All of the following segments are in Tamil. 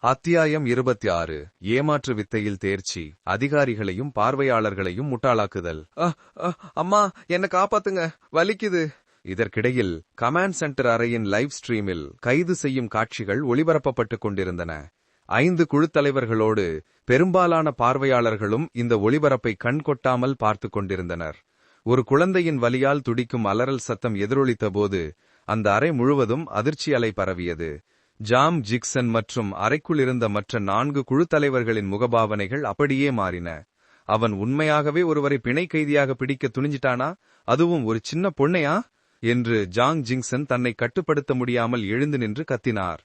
அத்தியாயம் 26. ஏமாற்று வித்தையில் தேர்ச்சி, அதிகாரிகளையும் பார்வையாளர்களையும் முட்டாளாக்குதல். அம்மா, என்ன காப்பாத்துங்க, வலிக்குது. இதற்கிடையில் கமாண்ட் சென்டர் அறையின் லைவ் ஸ்ட்ரீமில் கைது செய்யும் காட்சிகள் ஒளிபரப்பப்பட்டுக் கொண்டிருந்தன. 5 குழுத் தலைவர்களோடு பெரும்பாலான பார்வையாளர்களும் இந்த ஒளிபரப்பை கண்கொட்டாமல் பார்த்துக் கொண்டிருந்தனர். ஒரு குழந்தையின் வலியால் துடிக்கும் அலறல் சத்தம் எதிரொலித்த போது அந்த அறை முழுவதும் அதிர்ச்சி அலை பரவியது. ஜாம் ஜிக்சன் மற்றும் அறைக்குள் இருந்த மற்ற 4 குழுத் தலைவர்களின் முகபாவனைகள் அப்படியே மாறின. அவன் உண்மையாகவே ஒருவரை பிணை கைதியாக பிடிக்க துணிஞ்சிட்டானா, அதுவும் ஒரு சின்ன பொண்ணையா என்று ஜாங் ஜிங்சன் தன்னை கட்டுப்படுத்த முடியாமல் எழுந்து நின்று கத்தினார்.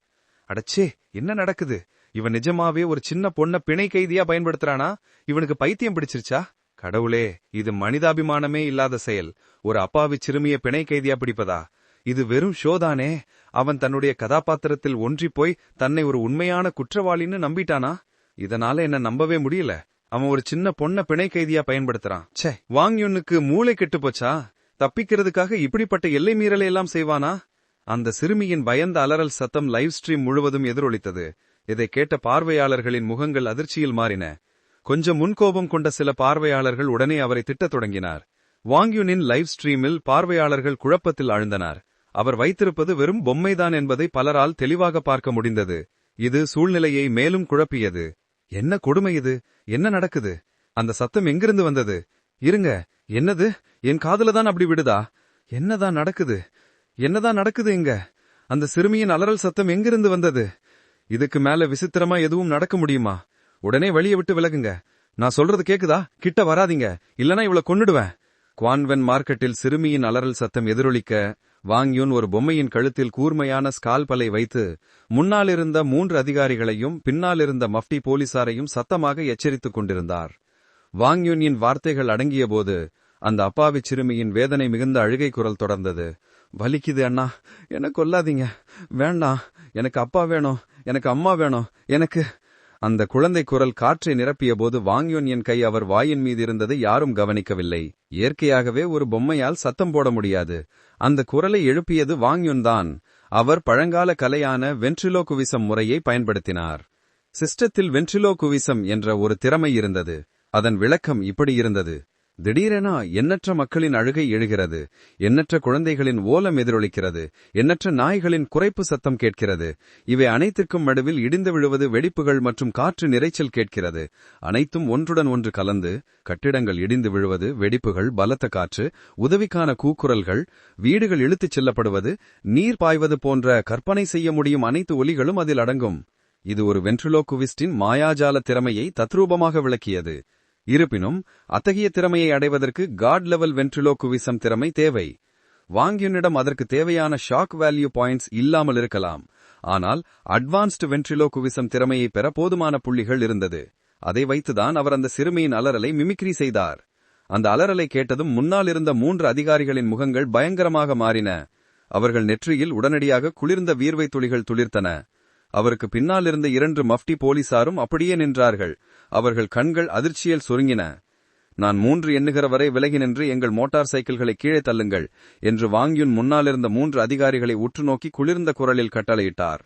அடச்சே, என்ன நடக்குது? இவன் நிஜமாவே ஒரு சின்ன பொண்ண பிணை கைதியா பயன்படுத்துறானா? இவனுக்கு பைத்தியம் பிடிச்சிருச்சா? கடவுளே, இது மனிதாபிமானமே இல்லாத செயல். ஒரு அப்பாவி சிறுமிய பிணை கைதியா பிடிப்பதா? இது வெறும் ஷோதானே. அவன் தன்னுடைய கதாபாத்திரத்தில் ஒன்றிப்போய் தன்னை ஒரு உண்மையான குற்றவாளின்னு நம்பிட்டானா? இதனால என்ன நம்பவே முடியல. அவன் ஒரு சின்ன பொண்ண பிணை கைதியா பயன்படுத்துறான். ச்சே, வாங் யுன்னுக்கு மூளை கெட்டு போச்சா? தப்பிக்கிறதுக்காக இப்படிப்பட்ட எல்லை மீறலை எல்லாம் செய்வானா? அந்த சிறுமியின் பயந்த அலறல் சத்தம் லைவ் ஸ்ட்ரீம் முழுவதும் எதிரொலித்தது. இதை கேட்ட பார்வையாளர்களின் முகங்கள் அதிர்ச்சியில் மாறின. கொஞ்சம் முன்கோபம் கொண்ட சில பார்வையாளர்கள் உடனே அவரை திட்டத் தொடங்கினார். வாங் யுனின் லைவ் ஸ்ட்ரீமில் பார்வையாளர்கள் குழப்பத்தில் ஆழ்ந்தனர். அவர் வைத்திருப்பது வெறும் பொம்மைதான் என்பதை பலரால் தெளிவாக பார்க்க முடிந்தது. இது சூழ்நிலையை மேலும் குழப்பியது. என்ன கொடுமை இது? என்ன நடக்குது? அந்த சத்தம் எங்கிருந்து வந்தது? இருங்க, என்னது? என் காதுலதான் அப்படி விடுதா? என்னதான் நடக்குது? என்னதான் நடக்குது இங்க? அந்த சிறுமியின் அலறல் சத்தம் எங்கிருந்து வந்தது? இதுக்கு மேல விசித்திரமா எதுவும் நடக்க முடியுமா? உடனே வழியை விட்டு விலகுங்க. நான் சொல்றது கேக்குதா? கிட்ட வராதீங்க, இல்லனா இவளை கொன்னுடுவேன். குவான்வென் மார்க்கெட்டில் சிறுமியின் அலறல் சத்தம் எதிரொலிக்க வாங் யுன் ஒரு பொம்மையின் கழுத்தில் கூர்மையான ஸ்கால்பலை வைத்து முன்னாலிருந்த 3 அதிகாரிகளையும் பின்னாலிருந்த மஃப்டி போலீசாரையும் சத்தமாக எச்சரித்துக் கொண்டிருந்தார். வாங் யுனின் வார்த்தைகள் அடங்கியபோது அந்த அப்பாவி சிறுமியின் வேதனை மிகுந்த அழுகை குரல் தொடர்ந்தது. வலிக்குது அண்ணா, எனக்கு கொல்லாதீங்க, வேண்டாம், எனக்கு அப்பா வேணும், எனக்கு அம்மா வேணும், எனக்கு. அந்த குழந்தை குரல் காற்றை நிரப்பிய போது வாங் யுன் கை அவர் வாயின் மீது இருந்ததை யாரும் கவனிக்கவில்லை. இயற்கையாகவே ஒரு பொம்மையால் சத்தம் போட முடியாது. அந்த குரலை எழுப்பியது வாங் யுன் தான். அவர் பழங்கால கலையான வென்ட்ரிலோகுவிசம் முறையை பயன்படுத்தினார். சிஸ்டத்தில் வென்ட்ரிலோகுவிசம் என்ற ஒரு திறமை இருந்தது. அதன் விளக்கம் இப்படி இருந்தது. திடீரென எண்ணற்ற மக்களின் அழுகை எழுகிறது, எண்ணற்ற குழந்தைகளின் ஓலம் எதிரொலிக்கிறது, எண்ணற்ற நாய்களின் குறைப்பு சத்தம் கேட்கிறது. இவை அனைத்திற்கும் நடுவில் இடிந்து விழுவது, வெடிப்புகள் மற்றும் காற்று நிறைச்சல் கேட்கிறது. அனைத்தும் ஒன்றுடன் ஒன்று கலந்து, கட்டிடங்கள் இடிந்து விழுவது, வெடிப்புகள், பலத்த காற்று, உதவிக்கான கூக்குரல்கள், வீடுகள் இழுத்துச் செல்லப்படுவது, நீர் பாய்வது போன்ற கற்பனை செய்ய முடியும் அனைத்து ஒலிகளும் அதில் அடங்கும். இது ஒரு வென்ட்ரிலோகுவிஸ்டின் மாயாஜால திறமையை தத்ரூபமாக விளக்கியது. இருப்பினும் அத்தகைய திறமையை அடைவதற்கு காட் லெவல் வென்ட்ரிலோகுவிசம் திறமை தேவை. வாங் யுனிடம் அதற்கு தேவையான ஷாக் வேல்யூ பாயிண்ட்ஸ் இல்லாமல் இருக்கலாம், ஆனால் அட்வான்ஸ்டு வென்ட்ரிலோகுவிசம் திறமையை பெற போதுமான புள்ளிகள் இருந்தது. அதை வைத்துதான் அவர் அந்த சிறுமியின் அலறலை மிமிக்ரி செய்தார். அந்த அலறலை கேட்டதும் முன்னால் இருந்த 3 அதிகாரிகளின் முகங்கள் பயங்கரமாக மாறின. அவர்கள் நெற்றியில் உடனடியாக குளிர்ந்த வீர்வை துளிகள் துளிர்த்தன. அவருக்கு பின்னால் இருந்த 2 மஃப்டி போலீசாரும் அப்படியே நின்றார்கள். அவர்கள் கண்கள் அதிர்ச்சியில் சுருங்கின. நான் 3 எண்ணுகிற வரை விலகி நின்று எங்கள் மோட்டார் சைக்கிள்களை கீழே தள்ளுங்கள் என்று வாங் யுன் முன்னாலிருந்த 3 அதிகாரிகளை உற்று நோக்கி குளிர்ந்த குரலில் கட்டளையிட்டார்.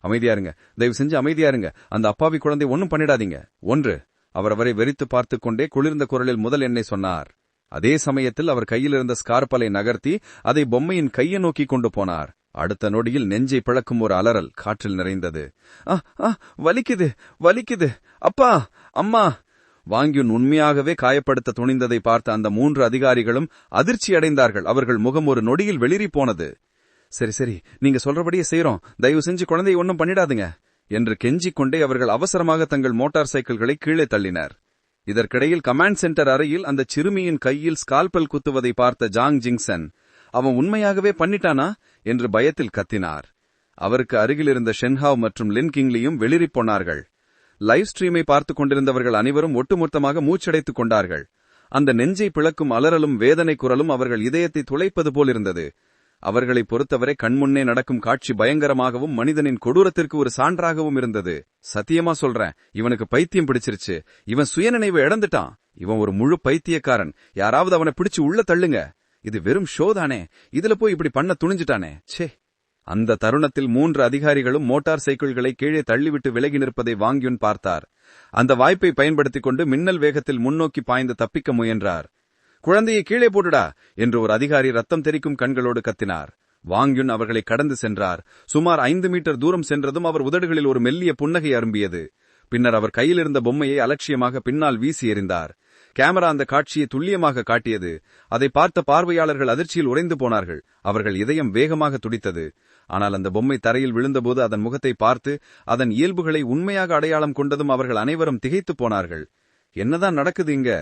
அமைதியாருங்க, தயவு செஞ்சு அமைதியாருங்க, அந்த அப்பாவி குழந்தை ஒன்னும் பண்ணிடாதீங்க. 1. அவர் அவரை வெறித்து பார்த்துக் கொண்டே குளிர்ந்த குரலில் முதல் எண்ணை சொன்னார். அதே சமயத்தில் அவர் கையில் இருந்த ஸ்கார்பலை நகர்த்தி அதை பொம்மையின் கையை நோக்கி கொண்டு போனார். அடுத்த நொடியில் நெஞ்சை பிளக்கும் ஒரு அலறல் காற்றில் நிறைந்தது. வலிக்குது, வலிக்குது, அப்பா, அம்மா. வாங் யுன் உண்மையாகவே காயப்படுத்த துணிந்ததை பார்த்த அந்த 3 அதிகாரிகளும் அதிர்ச்சி அடைந்தார்கள். அவர்கள் முகம் ஒரு நொடியில் வெளிரி போனது. சரி சரி, நீங்க சொல்றபடியே செய்யறோம், தயவு செஞ்சு குழந்தையை ஒன்னும் பண்ணிடாதுங்க என்று கெஞ்சிக் கொண்டே அவர்கள் அவசரமாக தங்கள் மோட்டார் சைக்கிள்களை கீழே தள்ளினர். இதற்கிடையில் கமாண்ட் சென்டர் அறையில் அந்த சிறுமியின் கையில் ஸ்கால்பல் குத்துவதை பார்த்த ஜாங் ஜிங்சன், அவன் உண்மையாகவே பண்ணிட்டானா என்று பயத்தில் கத்தினார். அவருக்கு அருகில் இருந்த ஷென்ஹாவ் மற்றும் லின் கிங்லியும் வெளிரிப் போனார்கள். லைவ் ஸ்ட்ரீமை பார்த்துக் கொண்டிருந்தவர்கள் அனைவரும் ஒட்டுமொத்தமாக மூச்சடைத்துக் கொண்டார்கள். அந்த நெஞ்சை பிளக்கும் அலறலும் வேதனை குரலும் அவர்கள் இதயத்தை துளைப்பது போல் இருந்தது. அவர்களை பொறுத்தவரை கண்முன்னே நடக்கும் காட்சி பயங்கரமாகவும் மனிதனின் கொடூரத்திற்கு ஒரு சான்றாகவும் இருந்தது. சத்தியமா சொல்றேன், இவனுக்கு பைத்தியம் பிடிச்சிருச்சு. இவன் சுயநினைவு இழந்துட்டான். இவன் ஒரு முழு பைத்தியக்காரன். யாராவது அவனை பிடிச்சு உள்ள தள்ளுங்க. இது வெறும் ஷோதானே, இதுல போய் இப்படி பண்ண துணிஞ்சிட்டானே, ச்சே. அந்த தருணத்தில் 3 அதிகாரிகளும் மோட்டார் சைக்கிள்களை கீழே தள்ளிவிட்டு விலகி நிற்பதை வாங் யுன் பார்த்தார். அந்த வாய்ப்பை பயன்படுத்திக் கொண்டு மின்னல் வேகத்தில் முன்னோக்கி பாய்ந்து தப்பிக்க முயன்றார். குழந்தையை கீழே போடுடா என்று ஒரு அதிகாரி ரத்தம் தெறிக்கும் கண்களோடு கத்தினார். வாங் யுன் அவர்களை கடந்து சென்றார். சுமார் 5 மீட்டர் தூரம் சென்றதும் அவர் உதடுகளில் ஒரு மெல்லிய புன்னகை அரும்பியது. பின்னர் அவர் கையில் இருந்த பொம்மையை அலட்சியமாக பின்னால் வீசி எறிந்தார். கேமரா அந்த காட்சியை துல்லியமாக காட்டியது. அதை பார்த்த பார்வையாளர்கள் அதிர்ச்சியில் உறைந்து போனார்கள். அவர்கள் இதயம் வேகமாக துடித்தது. ஆனால் அந்த பொம்மை தரையில் விழுந்தபோது அதன் முகத்தை பார்த்து அதன் இயல்புகளை உண்மையாக அடையாளம் கொண்டதும் அவர்கள் அனைவரும் திகைத்துப் போனார்கள். என்னதான் நடக்குது இங்க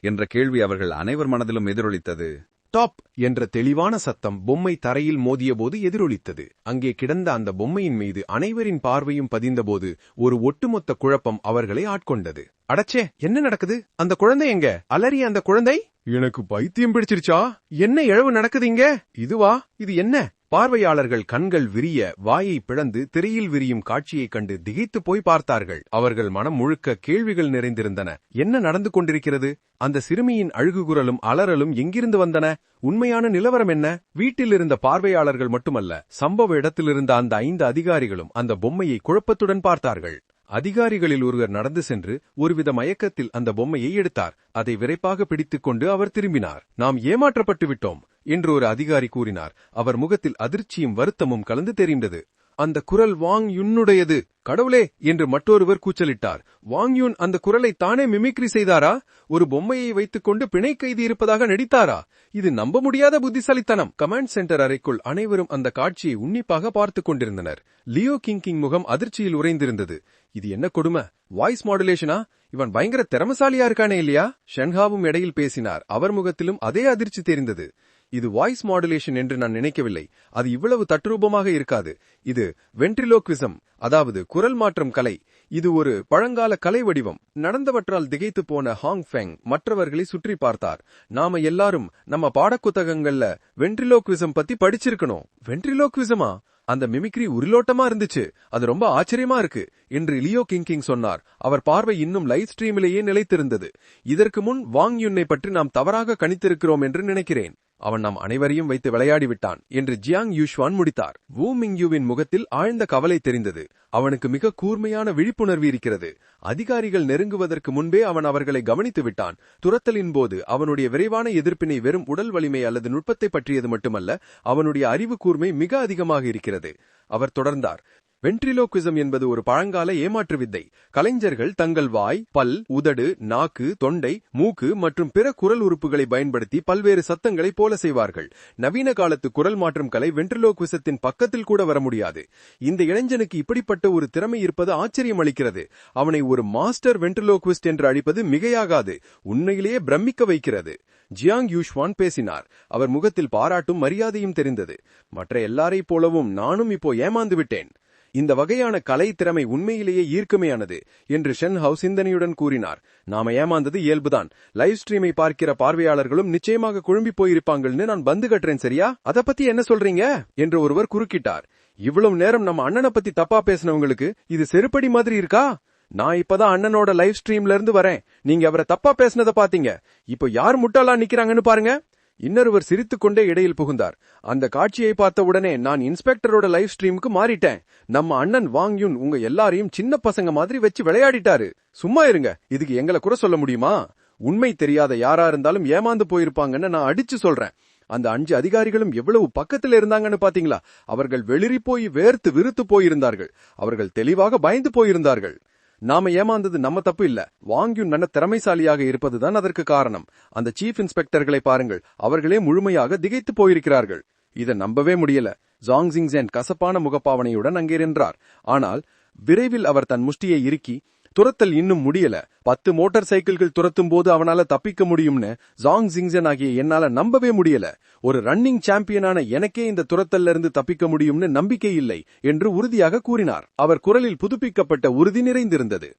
என்ற கேள்வி அவர்கள் அனைவர் மனதிலும் எதிரொலித்தது. டாப் என்ற தெளிவான சத்தம் பொம்மை தரையில் மோதியபோது எதிரொலித்தது. அங்கே கிடந்த அந்த பொம்மையின் மீது அனைவரின் பார்வையும் பதிந்தபோது ஒரு ஒட்டுமொத்த குழப்பம் அவர்களை ஆட்கொண்டது. அடச்சே, என்ன நடக்குது? அந்த குழந்தை எங்க? அலறிய அந்த குழந்தை? எனக்கு பைத்தியம் பிடிச்சிருச்சா? என்ன இழவு நடக்குது இங்க? இதுவா? இது என்ன? பார்வையாளர்கள் கண்கள் விரிய, வாயை பிளந்து திரையில் விரியும் காட்சியைக் கண்டு திகைத்து போய் பார்த்தார்கள். அவர்கள் மனம் முழுக்க கேள்விகள் நிறைந்திருந்தன. என்ன நடந்து கொண்டிருக்கிறது? அந்த சிறுமியின் அழுகுகுரலும் அலறலும் எங்கிருந்து வந்தன? உண்மையான நிலவரம் என்ன? வீட்டில் இருந்த பார்வையாளர்கள் மட்டுமல்ல, சம்பவ இடத்திலிருந்த அந்த 5 அதிகாரிகளும் அந்த பொம்மையை குழப்பத்துடன் பார்த்தார்கள். அதிகாரிகளில் ஒருவர் நடந்து சென்று ஒருவித மயக்கத்தில் அந்த பொம்மையை எடுத்தார். அதை விரைப்பாக பிடித்துக் கொண்டு அவர் திரும்பினார். நாம் ஏமாற்றப்பட்டு விட்டோம் என்று ஒரு அதிகாரி கூறினார். அவர் முகத்தில் அதிர்ச்சியும் வருத்தமும் கலந்து தெரிந்தது. அந்த குரல் வாங் யுன்னுடையது. கடவுளே என்று மற்றொருவர் கூச்சலிட்டார். வாங் யுன் அந்த குரலை தானே மிமிக்ரி செய்தாரா? ஒரு பொம்மையை வைத்துக் கொண்டு பிணை கைதி இருப்பதாக நடித்தாரா? இது நம்ப முடியாத புத்திசாலித்தனம். கமாண்ட் சென்டர் அறைக்குள் அனைவரும் அந்த காட்சியை உன்னிப்பாக பார்த்துக் கொண்டிருந்தனர். லியோ கிங்கிங் முகம் அதிர்ச்சியில் உறைந்திருந்தது. இது என்ன கொடுமை? வாய்ஸ் மாடுலேஷனா? இவன் பயங்கர திறமசாலியா இருக்கானே இல்லையா? ஷென்ஹாவும் இடையில் பேசினார். அவர் முகத்திலும் அதே அதிர்ச்சி தெரிந்தது. இது வாய்ஸ் மாடுலேஷன் என்று நான் நினைக்கவில்லை. அது இவ்வளவு தத்ரூபமாக இருக்காது. இது வென்ட்ரிலோக்விசம், அதாவது குரல் மாற்றம் கலை. இது ஒரு பழங்கால கலை வடிவம். நடந்தவற்றால் திகைத்து போன ஹாங் ஃபெங் மற்றவர்களை சுற்றி பார்த்தார். நாம எல்லாரும் நம்ம பாடப்புத்தகங்கள்ல வென்ட்ரிலோக்விசம் பத்தி படிச்சிருக்கணும். வென்ட்ரிலோக்விசமா? அந்த மிமிக்ரி உருளோட்டமா இருந்துச்சு. அது ரொம்ப ஆச்சரியமா இருக்கு என்று லியோ கிங்கிங் சொன்னார். அவர் பார்வை இன்னும் லைவ் ஸ்ட்ரீமிலேயே நிலைத்திருந்தது. இதற்கு முன் வாங் யுன்னை பற்றி நாம் தவறாக கணித்திருக்கிறோம் என்று நினைக்கிறேன். அவன் நாம் அனைவரையும் வைத்து விளையாடி விட்டான் என்று ஜியாங் யூஷ்வான் முடித்தார். வு மிங்யூவின் முகத்தில் ஆழ்ந்த கவலை தெரிந்தது. அவனுக்கு மிக கூர்மையான விழிப்புணர்வு இருக்கிறது. அதிகாரிகள் நெருங்குவதற்கு முன்பே அவன் அவர்களை கவனித்து விட்டான். துரத்தலின் போது அவனுடைய விரைவான எதிர்ப்பினை வெறும் உடல் வலிமை அல்லது நுட்பத்தை பற்றியது மட்டுமல்ல, அவனுடைய அறிவு கூர்மை மிக அதிகமாக இருக்கிறது. அவர் தொடர்ந்தார். வென்ட்ரிலோக்விசம் என்பது ஒரு பழங்கால ஏமாற்று வித்தை. கலைஞர்கள் தங்கள் வாய், பல், உதடு, நாக்கு, தொண்டை, மூக்கு மற்றும் பிற குரல் உறுப்புகளை பயன்படுத்தி பல்வேறு சத்தங்களை போல செய்வார்கள். நவீன காலத்து குரல் மாற்றும் கலை வென்ட்ரிலோக்விசத்தின் பக்கத்தில் கூட வர முடியாது. இந்த இளைஞனுக்கு இப்படிப்பட்ட ஒரு திறமை இருப்பது ஆச்சரியம் அளிக்கிறது. அவனை ஒரு மாஸ்டர் வென்ட்ரிலோக்விஸ்ட் என்று அழைப்பது மிகையாகாது. உண்மையிலேயே பிரமிக்க வைக்கிறது. ஜியாங் யூஷ்வான் பேசினார். அவர் முகத்தில் பாராட்டும் மரியாதையும் தெரிந்தது. மற்ற எல்லாரைப் போலவும் நானும் இப்போ ஏமாந்து விட்டேன். இந்த வகையான கலை திறமை உண்மையிலேயே ஈர்க்கமையானது என்று ஷென்ஹாவ் சிந்தனையுடன் கூறினார். நாம ஏமாந்தது இயல்புதான். லைவ் ஸ்ட்ரீமை பார்க்கிற பார்வையாளர்களும் நிச்சயமாக குழம்பி போயிருப்பாங்கன்னு நான் பந்து கட்டுறேன், சரியா? அத பத்தி என்ன சொல்றீங்க என்று ஒருவர் குறுக்கிட்டார். இவ்வளவு நேரம் நம்ம அண்ணனை பத்தி தப்பா பேசினவங்களுக்கு இது செருப்படி மாதிரி இருக்கா? நான் இப்பதான் அண்ணனோட லைவ் ஸ்ட்ரீம்ல இருந்து வரேன். நீங்க அவரை தப்பா பேசினதை பாத்தீங்க. இப்போ யார் முட்டாளா நிக்கிறாங்கன்னு பாருங்க. இன்னொருவர் சிரித்துக்கொண்டே இடையில் புகுந்தார். அந்த காட்சியை பார்த்த உடனே நான் இன்ஸ்பெக்டரோட லைவ் ஸ்ட்ரீமுக்கு மாறிட்டேன். நம்ம அண்ணன் வாங் யுன் உங்க எல்லாரையும் சின்ன பசங்க மாதிரி வச்சு விளையாடிட்டாரு. சும்மா இருங்க. இதுக்கு எங்களை குறை சொல்ல முடியுமா? உண்மை தெரியாத யாரா இருந்தாலும் ஏமாந்து போயிருப்பாங்கன்னு நான் அடிச்சு சொல்றேன். அந்த 5 அதிகாரிகளும் எவ்வளவு பக்கத்துல இருந்தாங்கன்னு பாத்தீங்களா? அவர்கள் வெளிரி போய் வேர்த்து விருத்து போயிருந்தார்கள். அவர்கள் தெளிவாக பயந்து போயிருந்தார்கள். நாம ஏமாந்தது நம்ம தப்பு இல்ல. வாங் யுன் நல்ல திறமைசாலியாக இருப்பதுதான் அதற்கு காரணம். அந்த சீஃப் இன்ஸ்பெக்டர்களை பாருங்கள். அவர்களே முழுமையாக திகைத்து போயிருக்கிறார்கள். இதை நம்பவே முடியல. ஜாங் ஜிங்ஸென் கசப்பான முகப்பாவனையுடன் அங்கே நின்றார். ஆனால் விரைவில் அவர் தன் முஷ்டியை இறுக்கி, துரத்தல் இன்னும் முடியல. 10 மோட்டார் சைக்கிள்கள் துரத்தும் போது அவனால தப்பிக்க முடியும்னு ஜாங் ஜிங்ஸென் ஆகிய என்னால நம்பவே முடியல. ஒரு ரன்னிங் சாம்பியனான எனக்கே இந்த துரத்தல்ல இருந்து தப்பிக்க முடியும்னு நம்பிக்கை இல்லை என்று உறுதியாக கூறினார். அவர் குரலில் புதுப்பிக்கப்பட்ட உறுதி நிறைந்திருந்தது.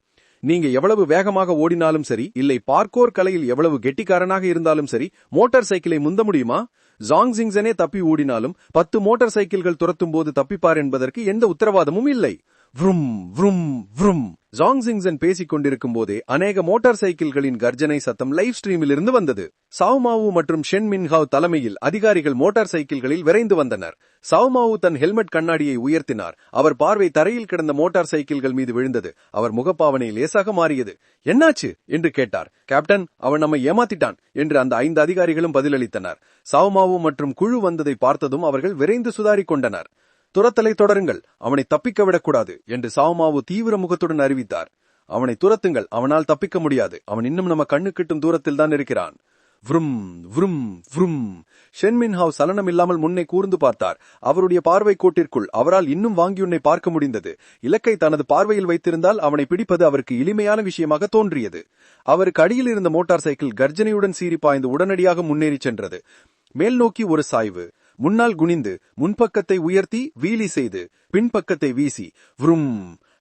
நீங்க எவ்வளவு வேகமாக ஓடினாலும் சரி, இல்லை பார்க்கோர் கலையில் எவ்வளவு கெட்டிக்காரனாக இருந்தாலும் சரி, மோட்டார் சைக்கிளை முந்த முடியுமா? ஜாங் ஜிங்ஸனே தப்பி ஓடினாலும் 10 மோட்டார் சைக்கிள்கள் துரத்தும் போது தப்பிப்பார் என்பதற்கு எந்த உத்தரவாதமும் இல்லை. வ்ரும் வ்ரும் வ்ரும். ஜாங்ஸிங்சன் பேசிக் கொண்டிருக்கும் போதே அநேக மோட்டார் சைக்கிள்களின் கர்ஜனை சத்தம் லைவ் ஸ்ட்ரீமில் இருந்து வந்தது. சாவ்மாவு மற்றும் ஷென் மின்ஹாவ் தலைமையில் அதிகாரிகள் மோட்டார் சைக்கிள்களில் விரைந்து வந்தனர். சாவ்மாவு தன் ஹெல்மெட் கண்ணாடியை உயர்த்தினார். அவர் பார்வை தரையில் கிடந்த மோட்டார் சைக்கிள்கள் மீது விழுந்தது. அவர் முகப்பாவனை லேசாக மாறியது. என்னாச்சு என்று கேட்டார். கேப்டன், அவன் நம்மை ஏமாத்திட்டான் என்று அந்த 5 அதிகாரிகளும் பதிலளித்தனர். சாவ்மாவு மற்றும் குழு வந்ததை பார்த்ததும் அவர்கள் விரைந்து சுதாரிக் கொண்டனர். துரத்தலை தொடருங்கள், அவனை தப்பிக்க விடக்கூடாது என்று சாவ்மாவு தீவிர முகத்துடன் அறிவித்தார். அவனை துரத்துங்கள், அவனால் தப்பிக்க முடியாது, அவன் இன்னும் நம்ம கண்ணு கிட்டும் தூரத்தில் தான் இருக்கிறான். வ்ரும் வ்ரும் வ்ரும். ஷென்மின்ஹாவ் சலனம் இல்லாமல் முன்னே கூர்ந்து பார்த்தார். அவருடைய பார்வை கோட்டிற்குள் அவரால் இன்னும் வாங்கியுன்னை பார்க்க முடிந்தது. இலக்கை தனது பார்வையில் வைத்திருந்தால் அவனை பிடிப்பது அவருக்கு எளிமையான விஷயமாக தோன்றியது. அவருக்கு அடியில் இருந்த மோட்டார் சைக்கிள் கர்ஜனையுடன் சீறி பாய்ந்து உடனடியாக முன்னேறி சென்றது. மேல் நோக்கி ஒரு சாய்வு, முன்னால் குனிந்து முன்பக்கத்தை உயர்த்தி வீலி செய்து பின்பக்கத்தை வீசி வ்ரும்.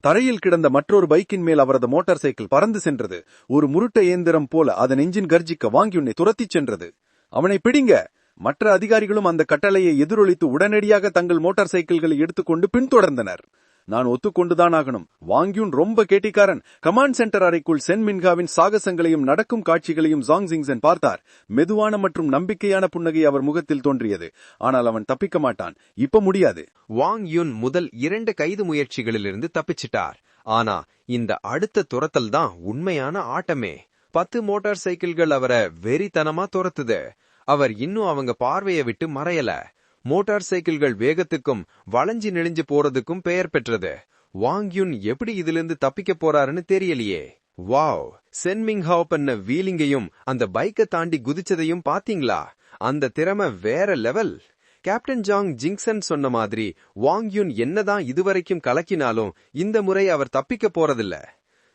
தரையில் கிடந்த மற்றொரு பைக்கின் மேல் அவரது மோட்டார் சைக்கிள் பறந்து சென்றது. ஒரு முருட்ட இயந்திரம் போல அதன் எஞ்சின் கர்ஜிக்க வாங்கியுன்னை துரத்திச் சென்றது. அவனை பிடிங்க. மற்ற அதிகாரிகளும் அந்த கட்டளையை எதிரொலித்து உடனடியாக தங்கள் மோட்டார் சைக்கிள்களை எடுத்துக்கொண்டு பின்தொடர்ந்தனர். நான் ஒத்துக்கொண்டுதான் ஆகணும், வாங்கியூன் ரொம்ப கேட்டிக்காரன். கமாண்ட் சென்டர் அறைக்குள் சென் மின்ஹாவின் சாகசங்களையும் நடக்கும் காட்சிகளையும் ஜாங்ஸிங்சன் பார்த்தார். மெதுவான மற்றும் நம்பிக்கையான புன்னகை அவர் முகத்தில் தோன்றியது. ஆனால் அவன் தப்பிக்க மாட்டான், இப்ப முடியாது. வாங் யுன் முதல் 2 கைது முயற்சிகளிலிருந்து தப்பிச்சிட்டார். ஆனா இந்த அடுத்த துரத்தல் தான் உண்மையான ஆட்டமே. 10 மோட்டார் சைக்கிள்கள் அவரை வெறித்தனமா துரத்துது. அவர் இன்னும் அவங்க பார்வையை விட்டு மறையல. மோட்டார் சைக்கிள்கள் வேகத்துக்கும் வளைஞ்சி நெளிஞ்சு போறதுக்கும் பெயர் பெற்றது. வாங்யூன் எப்படி இதிலிருந்து தப்பிக்க போறாருன்னு தெரியலையே. வாவ், சென் மின்ஹாவ் பண்ண வீலிங்கையும் அந்த பைக்கை தாண்டி குதிச்சதையும் பாத்தீங்களா? அந்த திறமை வேற லெவல். கேப்டன் ஜாங் ஜிங்சன் சொன்ன மாதிரி வாங்யூன் என்னதான் இதுவரைக்கும் கலக்கினாலும் இந்த முறை அவர் தப்பிக்க போறதில்ல.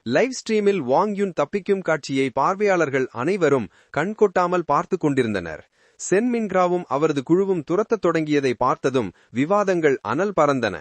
லைவ் ஸ்ட்ரீமில் வாங்யூன் தப்பிக்கும் காட்சியை பார்வையாளர்கள் அனைவரும் கண்கொட்டாமல் பார்த்து கொண்டிருந்தனர். சென் மின்ஹாவும் அவரது குழுவும் துரத்தத் தொடங்கியதை பார்த்ததும் விவாதங்கள் அனல் பறந்தன.